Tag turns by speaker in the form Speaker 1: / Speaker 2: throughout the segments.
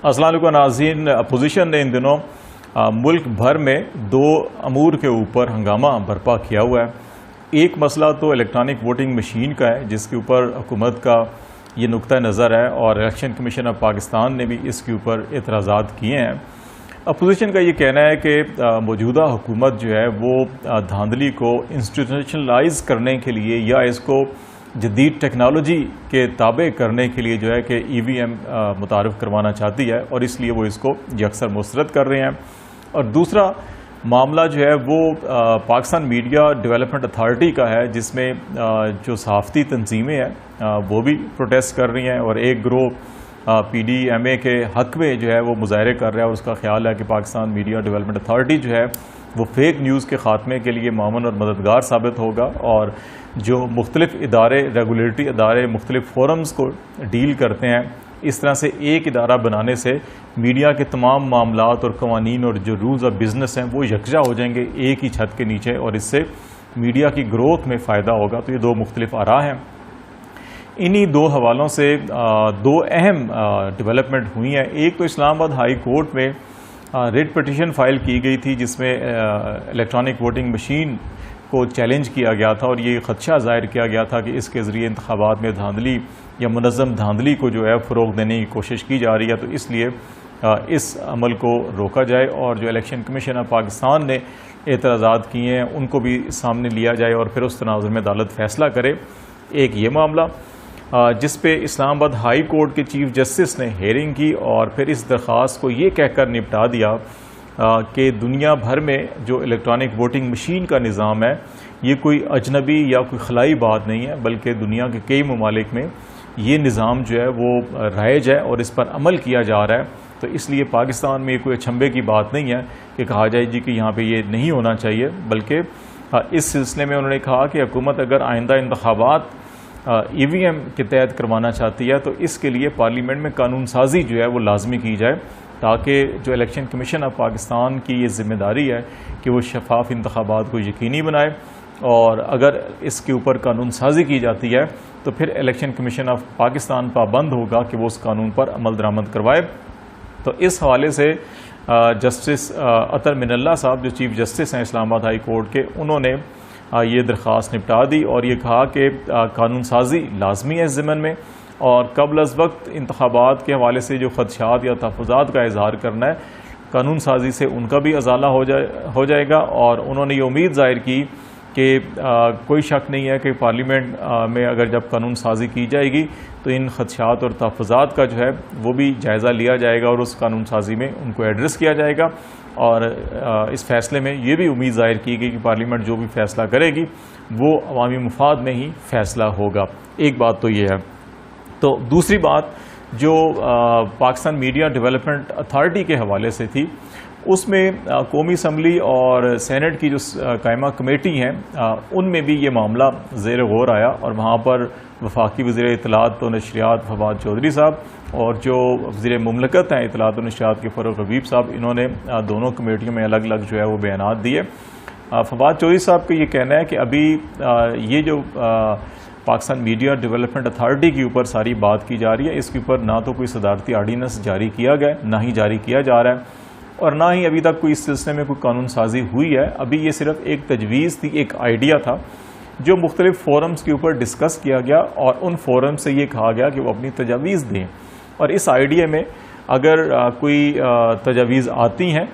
Speaker 1: السلام علیکم ناظرین، اپوزیشن نے ان دنوں ملک بھر میں دو امور کے اوپر ہنگامہ برپا کیا ہوا ہے۔ ایک مسئلہ تو الیکٹرانک ووٹنگ مشین کا ہے، جس کے اوپر حکومت کا یہ نقطہ نظر ہے اور الیکشن کمیشن آف پاکستان نے بھی اس کے اوپر اعتراضات کیے ہیں۔ اپوزیشن کا یہ کہنا ہے کہ موجودہ حکومت جو ہے وہ دھاندلی کو انسٹیٹیوشنلائز کرنے کے لیے یا اس کو جدید ٹیکنالوجی کے تابع کرنے کے لیے جو ہے کہ ای وی ایم متعارف کروانا چاہتی ہے، اور اس لیے وہ اس کو یکسر مسترد کر رہے ہیں۔ اور دوسرا معاملہ جو ہے وہ پاکستان میڈیا ڈیولپمنٹ اتھارٹی کا ہے، جس میں جو صحافتی تنظیمیں ہیں وہ بھی پروٹیسٹ کر رہی ہیں، اور ایک گروہ پی ڈی ایم اے کے حق میں جو ہے وہ مظاہرے کر رہا ہے، اور اس کا خیال ہے کہ پاکستان میڈیا ڈیولپمنٹ اتھارٹی جو ہے وہ فیک نیوز کے خاتمے کے لیے معاون اور مددگار ثابت ہوگا، اور جو مختلف ادارے ریگولیٹری ادارے مختلف فورمز کو ڈیل کرتے ہیں، اس طرح سے ایک ادارہ بنانے سے میڈیا کے تمام معاملات اور قوانین اور جو رولز آف بزنس ہیں وہ یکجا ہو جائیں گے ایک ہی چھت کے نیچے، اور اس سے میڈیا کی گروتھ میں فائدہ ہوگا۔ تو یہ دو مختلف آراء ہیں۔ انہی دو حوالوں سے دو اہم ڈیولپمنٹ ہوئی ہیں۔ ایک تو اسلام آباد ہائی کورٹ میں ریٹ پٹیشن فائل کی گئی تھی، جس میں الیکٹرانک ووٹنگ مشین کو چیلنج کیا گیا تھا، اور یہ خدشہ ظاہر کیا گیا تھا کہ اس کے ذریعے انتخابات میں دھاندلی یا منظم دھاندلی کو جو ہے فروغ دینے کی کوشش کی جا رہی ہے، تو اس لیے اس عمل کو روکا جائے، اور جو الیکشن کمیشن آف پاکستان نے اعتراضات کیے ہیں ان کو بھی سامنے لیا جائے اور پھر اس تناظر میں عدالت فیصلہ کرے۔ ایک یہ معاملہ جس پہ اسلام آباد ہائی کورٹ کے چیف جسٹس نے ہیئرنگ کی، اور پھر اس درخواست کو یہ کہہ کر نپٹا دیا کہ دنیا بھر میں جو الیکٹرانک ووٹنگ مشین کا نظام ہے یہ کوئی اجنبی یا کوئی خلائی بات نہیں ہے، بلکہ دنیا کے کئی ممالک میں یہ نظام جو ہے وہ رائج ہے اور اس پر عمل کیا جا رہا ہے۔ تو اس لیے پاکستان میں کوئی اچنبے کی بات نہیں ہے کہ کہا جائے جی کہ یہاں پہ یہ نہیں ہونا چاہیے، بلکہ اس سلسلے میں انہوں نے کہا کہ حکومت اگر آئندہ انتخابات ای وی ایم کے تحت کروانا چاہتی ہے تو اس کے لیے پارلیمنٹ میں قانون سازی جو ہے وہ لازمی کی جائے، تاکہ جو الیکشن کمیشن آف پاکستان کی یہ ذمہ داری ہے کہ وہ شفاف انتخابات کو یقینی بنائے، اور اگر اس کے اوپر قانون سازی کی جاتی ہے تو پھر الیکشن کمیشن آف پاکستان پابند ہوگا کہ وہ اس قانون پر عمل درآمد کروائے۔ تو اس حوالے سے جسٹس عطر من اللہ صاحب جو چیف جسٹس ہیں اسلام آباد ہائی کورٹ کے، انہوں نے یہ درخواست نپٹا دی اور یہ کہا کہ قانون سازی لازمی ہے اس ضمن میں، اور قبل از وقت انتخابات کے حوالے سے جو خدشات یا تحفظات کا اظہار کرنا ہے قانون سازی سے ان کا بھی ازالہ ہو جائے گا، اور انہوں نے یہ امید ظاہر کی کہ کوئی شک نہیں ہے کہ پارلیمنٹ میں اگر جب قانون سازی کی جائے گی تو ان خدشات اور تحفظات کا جو ہے وہ بھی جائزہ لیا جائے گا، اور اس قانون سازی میں ان کو ایڈریس کیا جائے گا، اور اس فیصلے میں یہ بھی امید ظاہر کی گئی کہ پارلیمنٹ جو بھی فیصلہ کرے گی وہ عوامی مفاد میں ہی فیصلہ ہوگا۔ ایک بات تو یہ ہے۔ تو دوسری بات جو پاکستان میڈیا ڈیولپمنٹ اتھارٹی کے حوالے سے تھی، اس میں قومی اسمبلی اور سینٹ کی جو قائمہ کمیٹی ہیں ان میں بھی یہ معاملہ زیر غور آیا، اور وہاں پر وفاقی وزیر اطلاعات و نشریات فواد چودھری صاحب اور جو وزیر مملکت ہیں اطلاعات و نشریات کے فاروق حبیب صاحب، انہوں نے دونوں کمیٹیوں میں الگ الگ جو ہے وہ بیانات دیے۔ فواد چودھری صاحب کا یہ کہنا ہے کہ ابھی یہ جو پاکستان میڈیا ڈیولپمنٹ اتھارٹی کے اوپر ساری بات کی جا رہی ہے، اس کے اوپر نہ تو کوئی صدارتی آرڈیننس جاری کیا گیا، نہ ہی جاری کیا جا رہا ہے، اور نہ ہی ابھی تک کوئی اس سلسلے میں کوئی قانون سازی ہوئی ہے۔ ابھی یہ صرف ایک تجویز تھی، ایک آئیڈیا تھا جو مختلف فورمز کے اوپر ڈسکس کیا گیا، اور ان فورم سے یہ کہا گیا کہ وہ اپنی تجاویز دیں، اور اس آئیڈیا میں اگر کوئی تجاویز آتی ہیں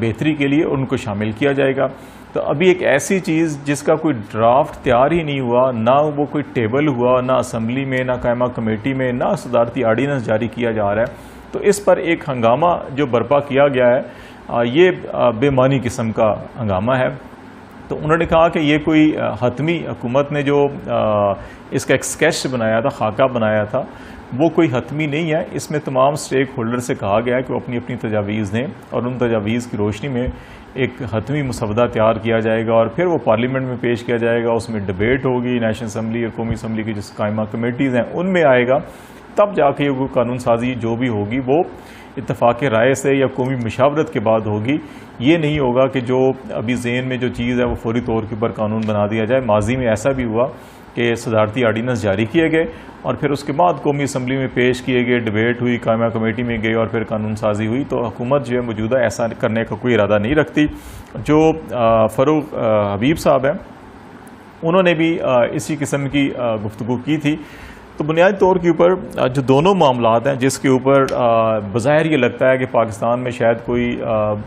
Speaker 1: بہتری کے لیے ان کو شامل کیا جائے گا۔ تو ابھی ایک ایسی چیز جس کا کوئی ڈرافٹ تیار ہی نہیں ہوا، نہ وہ کوئی ٹیبل ہوا، نہ اسمبلی میں، نہ قائمہ کمیٹی میں، نہ صدارتی آرڈیننس جاری کیا جا رہا ہے، تو اس پر ایک ہنگامہ جو برپا کیا گیا ہے یہ بے معنی قسم کا ہنگامہ ہے۔ تو انہوں نے کہا کہ یہ کوئی حتمی حکومت نے جو اس کا ایک اسکیچ بنایا تھا، خاکہ بنایا تھا، وہ کوئی حتمی نہیں ہے۔ اس میں تمام سٹیک ہولڈر سے کہا گیا ہے کہ وہ اپنی اپنی تجاویز دیں، اور ان تجاویز کی روشنی میں ایک حتمی مسودہ تیار کیا جائے گا، اور پھر وہ پارلیمنٹ میں پیش کیا جائے گا، اس میں ڈیبیٹ ہوگی، نیشنل اسمبلی اور قومی اسمبلی کی جو قائمہ کمیٹیز ہیں ان میں آئے گا، تب جا کے وہ قانون سازی جو بھی ہوگی وہ اتفاق رائے سے یا قومی مشاورت کے بعد ہوگی۔ یہ نہیں ہوگا کہ جو ابھی ذہن میں جو چیز ہے وہ فوری طور کے اوپر قانون بنا دیا جائے۔ ماضی میں ایسا بھی ہوا کہ صدارتی آرڈیننس جاری کیے گئے اور پھر اس کے بعد قومی اسمبلی میں پیش کیے گئے، ڈیبیٹ ہوئی، قائمہ کمیٹی میں گئی اور پھر قانون سازی ہوئی. تو حکومت جو ہے موجودہ ایسا کرنے کا کوئی ارادہ نہیں رکھتی. جو فاروق حبیب صاحب ہیں انہوں نے بھی اسی قسم کی گفتگو کی تھی. تو بنیادی طور کے اوپر جو دونوں معاملات ہیں جس کے اوپر بظاہر یہ لگتا ہے کہ پاکستان میں شاید کوئی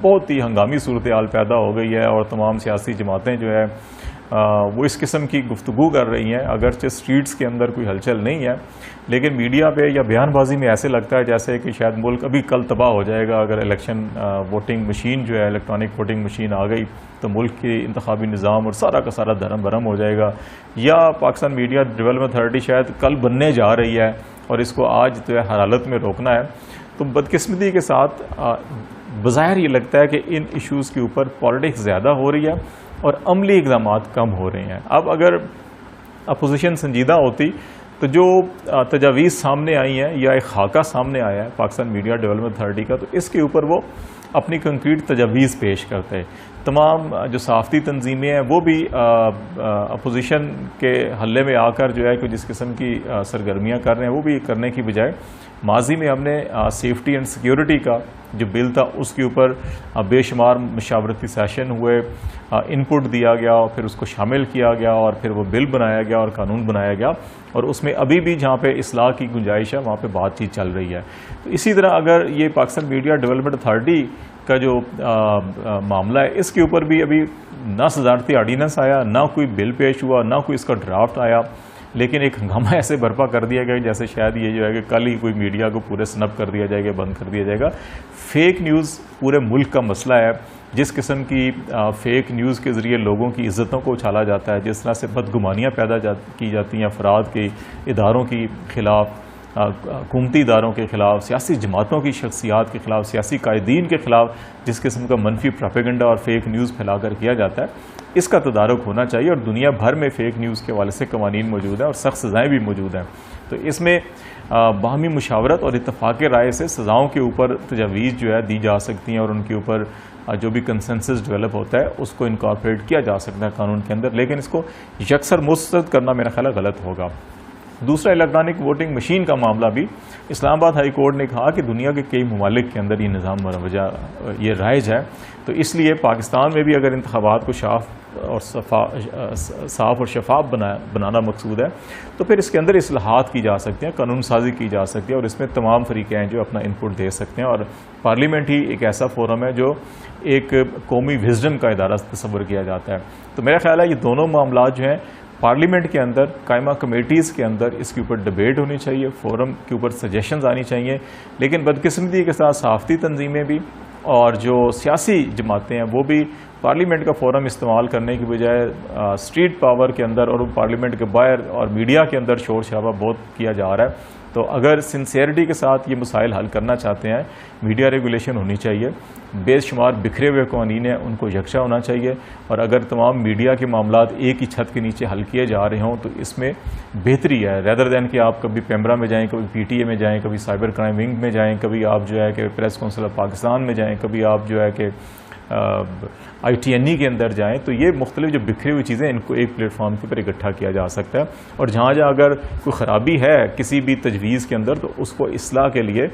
Speaker 1: بہت ہی ہنگامی صورتحال پیدا ہو گئی ہے اور تمام سیاسی جماعتیں جو ہے وہ اس قسم کی گفتگو کر رہی ہیں، اگرچہ سٹریٹس کے اندر کوئی ہلچل نہیں ہے لیکن میڈیا پہ یا بیان بازی میں ایسے لگتا ہے جیسے کہ شاید ملک ابھی کل تباہ ہو جائے گا اگر الیکشن ووٹنگ مشین جو ہے الیکٹرانک ووٹنگ مشین آ گئی تو ملک کی انتخابی نظام اور سارا کا سارا دھرم برہم ہو جائے گا، یا پاکستان میڈیا ڈیولپمنٹ اتھارٹی شاید کل بننے جا رہی ہے اور اس کو آج جو ہے ہر حالت میں روکنا ہے. تو بدقسمتی کے ساتھ بظاہر یہ لگتا ہے کہ ان ایشوز کے اوپر پالیٹکس زیادہ ہو رہی ہے اور عملی اقدامات کم ہو رہے ہیں. اب اگر اپوزیشن سنجیدہ ہوتی تو جو تجاویز سامنے آئی ہیں یا ایک خاکہ سامنے آیا ہے پاکستان میڈیا ڈیولپمنٹ اتھارٹی کا، تو اس کے اوپر وہ اپنی کنکریٹ تجاویز پیش کرتے. تمام جو صحافتی تنظیمیں ہیں وہ بھی اپوزیشن کے حلے میں آ کر جو ہے کہ جس قسم کی سرگرمیاں کر رہے ہیں وہ بھی کرنے کی بجائے ماضی میں ہم نے سیفٹی اینڈ سیکیورٹی کا جو بل تھا اس کے اوپر بے شمار مشاورتی سیشن ہوئے، ان پٹ دیا گیا اور پھر اس کو شامل کیا گیا اور پھر وہ بل بنایا گیا اور قانون بنایا گیا اور اس میں ابھی بھی جہاں پہ اصلاح کی گنجائش ہے وہاں پہ بات چیت چل رہی ہے. تو اسی طرح اگر یہ پاکستان میڈیا ڈیولپمنٹ اتھارٹی کا جو معاملہ ہے اس کے اوپر بھی ابھی نہ صدارتی آرڈیننس آیا، نہ کوئی بل پیش ہوا، نہ کوئی اس کا ڈرافٹ آیا، لیکن ایک ہنگامہ ایسے برپا کر دیا گیا جیسے شاید یہ جو ہے کہ کل ہی کوئی میڈیا کو پورے سنپ کر دیا جائے گا، بند کر دیا جائے گا. فیک نیوز پورے ملک کا مسئلہ ہے. جس قسم کی فیک نیوز کے ذریعے لوگوں کی عزتوں کو اچھالا جاتا ہے، جس طرح سے بدگمانیاں پیدا کی جاتی ہیں افراد کے، اداروں کی خلاف، حکومتی اداروں کے خلاف، سیاسی جماعتوں کی شخصیات کے خلاف، سیاسی قائدین کے خلاف جس قسم کا منفی پروپیگنڈا اور فیک نیوز پھیلا کر کیا جاتا ہے، اس کا تدارک ہونا چاہیے. اور دنیا بھر میں فیک نیوز کے حوالے سے قوانین موجود ہیں اور سخت سزائیں بھی موجود ہیں. تو اس میں باہمی مشاورت اور اتفاق رائے سے سزاؤں کے اوپر تجاویز جو ہے دی جا سکتی ہیں اور ان کے اوپر جو بھی کنسنسس ڈیولپ ہوتا ہے اس کو انکارپوریٹ کیا جا سکتا ہے قانون کے اندر، لیکن اس کو یکسر مسترد کرنا میرا خیال ہے غلط ہوگا. دوسرا الیکٹرانک ووٹنگ مشین کا معاملہ بھی اسلام آباد ہائی کورٹ نے کہا کہ دنیا کے کئی ممالک کے اندر یہ نظام مروجہ یہ رائج ہے، تو اس لیے پاکستان میں بھی اگر انتخابات کو صاف اور شفاف بنانا مقصود ہے تو پھر اس کے اندر اصلاحات کی جا سکتی ہیں، قانون سازی کی جا سکتی ہے اور اس میں تمام فریقین جو اپنا ان پٹ دے سکتے ہیں. اور پارلیمنٹ ہی ایک ایسا فورم ہے جو ایک قومی وزڈم کا ادارہ تصور کیا جاتا ہے. تو میرا خیال ہے یہ دونوں معاملات جو ہیں پارلیمنٹ کے اندر قائمہ کمیٹیز کے اندر اس کے اوپر ڈیبیٹ ہونی چاہیے، فورم کے اوپر سجیشنز آنی چاہیے، لیکن بدقسمتی کے ساتھ صحافتی تنظیمیں بھی اور جو سیاسی جماعتیں ہیں وہ بھی پارلیمنٹ کا فورم استعمال کرنے کی بجائے اسٹریٹ پاور کے اندر اور پارلیمنٹ کے باہر اور میڈیا کے اندر شور شرابہ بہت کیا جا رہا ہے. تو اگر سنسیئرٹی کے ساتھ یہ مسائل حل کرنا چاہتے ہیں میڈیا ریگولیشن ہونی چاہیے، بے شمار بکھرے ہوئے قوانین ہیں ان کو یکجا ہونا چاہیے، اور اگر تمام میڈیا کے معاملات ایک ہی چھت کے نیچے حل کیے جا رہے ہوں تو اس میں بہتری ہے، ریدر دین کہ آپ کبھی پیمرا میں جائیں، کبھی پی ٹی اے میں جائیں، کبھی سائبر کرائم ونگ میں جائیں، کبھی آپ جو ہے کہ پریس کونسل آف پاکستان میں جائیں، کبھی آپ جو ہے کہ آئی ٹی این ای کے اندر جائیں. تو یہ مختلف جو بکھری ہوئی چیزیں ان کو ایک پلیٹ فارم کے اوپر اکٹھا کیا جا سکتا ہے، اور جہاں جہاں اگر کوئی خرابی ہے کسی بھی تجویز کے اندر تو اس کو اصلاح کے لیے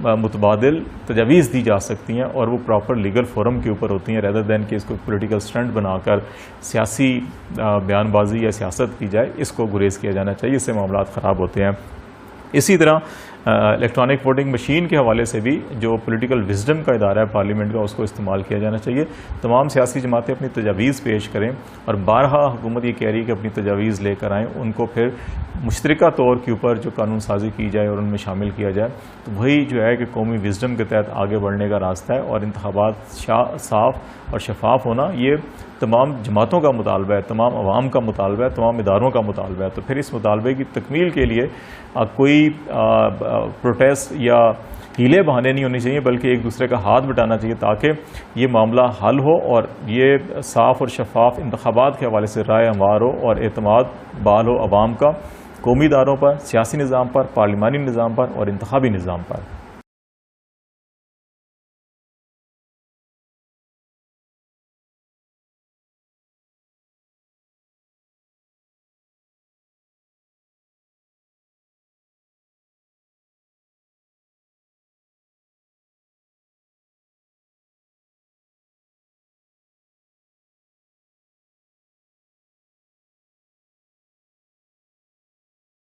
Speaker 1: متبادل تجاویز دی جا سکتی ہیں اور وہ پراپر لیگل فورم کے اوپر ہوتی ہیں، ریدر دین کہ اس کو پولیٹیکل سٹنٹ بنا کر سیاسی بیان بازی یا سیاست کی جائے. اس کو گریز کیا جانا چاہیے، اس سے معاملات خراب ہوتے ہیں. اسی طرح الیکٹرانک ووٹنگ مشین کے حوالے سے بھی جو پولیٹیکل وزڈم کا ادارہ ہے پارلیمنٹ کا اس کو استعمال کیا جانا چاہیے. تمام سیاسی جماعتیں اپنی تجاویز پیش کریں اور بارہا حکومت یہ کہہ رہی ہے کہ اپنی تجاویز لے کر آئیں، ان کو پھر مشترکہ طور کے اوپر جو قانون سازی کی جائے اور ان میں شامل کیا جائے. تو وہی جو ہے کہ قومی وزڈم کے تحت آگے بڑھنے کا راستہ ہے، اور انتخابات صاف اور شفاف ہونا یہ تمام جماعتوں کا مطالبہ ہے، تمام عوام کا مطالبہ ہے، تمام اداروں کا مطالبہ ہے. تو پھر اس مطالبے کی تکمیل کے لیے کوئی پروٹیسٹ یا ہیلے بہانے نہیں ہونے چاہیے، بلکہ ایک دوسرے کا ہاتھ بٹانا چاہیے تاکہ یہ معاملہ حل ہو اور یہ صاف اور شفاف انتخابات کے حوالے سے رائے ہموار ہو اور اعتماد بحال ہو عوام کا قومی اداروں پر، سیاسی نظام پر، پارلیمانی نظام پر اور انتخابی نظام پر.